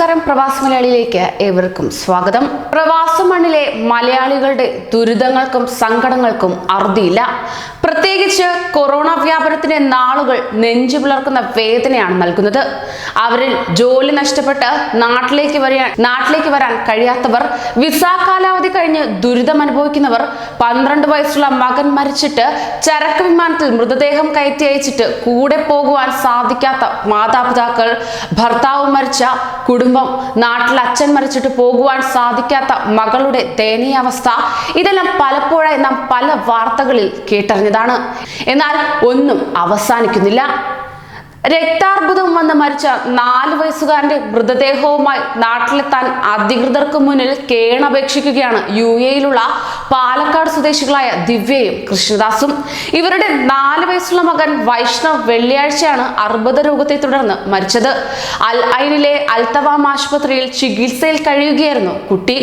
നമസ്കാരം, പ്രവാസി മലയാളിയിലേക്ക് ഏവർക്കും സ്വാഗതം. പ്രവാസ മണ്ണിലെ മലയാളികളുടെ ദുരിതങ്ങൾക്കും സങ്കടങ്ങൾക്കും അറുതിയില്ല. പ്രത്യേകിച്ച് കൊറോണ വ്യാപനത്തിന്റെ നാളുകൾ നെഞ്ചു പിളർക്കുന്ന വേദനയാണ് നൽകുന്നത്. അവരിൽ ജോലി നഷ്ടപ്പെട്ട് നാട്ടിലേക്ക് വരാൻ കഴിയാത്തവർ, വിസ കാലാവധി കഴിഞ്ഞ് ദുരിതം അനുഭവിക്കുന്നവർ, 12 വയസ്സുള്ള മകൻ മരിച്ചിട്ട് ചരക്ക് വിമാനത്തിൽ മൃതദേഹം കയറ്റി അയച്ചിട്ട് കൂടെ പോകുവാൻ സാധിക്കാത്ത മാതാപിതാക്കൾ, ഭർത്താവ് മരിച്ച കുടുംബം, നാട്ടിൽ അച്ഛൻ മരിച്ചിട്ട് പോകുവാൻ സാധിക്കാത്ത മകളുടെ ദയനീയാവസ്ഥ, ഇതെല്ലാം പലപ്പോഴായി നാം പല വാർത്തകളിൽ കേട്ടറിഞ്ഞതാണ്. എന്നാൽ ഒന്നും അവസാനിക്കുന്നില്ല. രക്താർബുദം വന്ന് മരിച്ച 4 വയസ്സുകാരന്റെ മൃതദേഹവുമായി നാട്ടിലെത്താൻ അധികൃതർക്ക് മുന്നിൽ കേണപേക്ഷിക്കുകയാണ് UAE-യിലുള്ള പാലക്കാട് സ്വദേശികളായ ദിവ്യയും കൃഷ്ണദാസും. ഇവരുടെ 4 വയസ്സുള്ള മകൻ വൈഷ്ണവ് വെള്ളിയാഴ്ചയാണ് അർബുദ രോഗത്തെ തുടർന്ന് മരിച്ചത്. അൽ ഐനിലെ അൽതവാം ആശുപത്രിയിൽ ചികിത്സയിൽ കഴിയുകയായിരുന്നു കുട്ടി.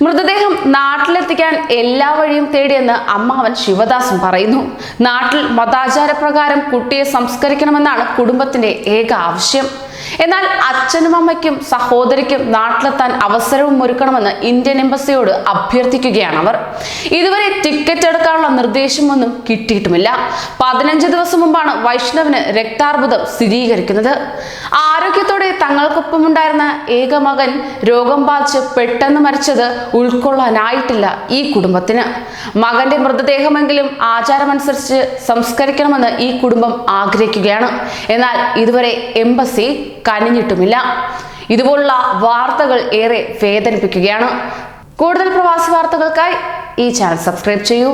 മൃതദേഹം നാട്ടിലെത്തിക്കാൻ എല്ലാ വഴിയും തേടിയെന്ന് അമ്മാവൻ ശിവദാസും പറയുന്നു. നാട്ടിൽ മതാചാരപ്രകാരം കുട്ടിയെ സംസ്കരിക്കണമെന്നാണ് കുടുംബത്തിന്റെ ഏക ആവശ്യം. എന്നാൽ അച്ഛനും അമ്മയ്ക്കും സഹോദരിക്കും നാട്ടിലെത്താൻ അവസരവും ഒരുക്കണമെന്ന് ഇന്ത്യൻ എംബസിയോട് അഭ്യർത്ഥിക്കുകയാണ് അവർ. ഇതുവരെ ടിക്കറ്റ് എടുക്കാനുള്ള നിർദ്ദേശമൊന്നും കിട്ടിയിട്ടുമില്ല. 15 ദിവസം മുമ്പാണ് വൈഷ്ണവിന് രക്താർബുദം സ്ഥിരീകരിക്കുന്നത്. ആരോഗ്യത്തോടെ തങ്ങൾക്കൊപ്പമുണ്ടായിരുന്ന ഏക മകൻ രോഗം ബാധിച്ച് പെട്ടെന്ന് മരിച്ചത് ഉൾക്കൊള്ളാനായിട്ടില്ല ഈ കുടുംബത്തിന്. മകന്റെ മൃതദേഹമെങ്കിലും ആചാരമനുസരിച്ച് സംസ്കരിക്കണമെന്ന് ഈ കുടുംബം ആഗ്രഹിക്കുകയാണ്. എന്നാൽ ഇതുവരെ എംബസി കനിഞ്ഞിട്ടുമില്ല. ഇതുപോലുള്ള വാർത്തകൾ ഏറെ വേദനിപ്പിക്കുകയാണ്. കൂടുതൽ പ്രവാസി വാർത്തകൾക്കായി ഈ ചാനൽ സബ്സ്ക്രൈബ് ചെയ്യൂ.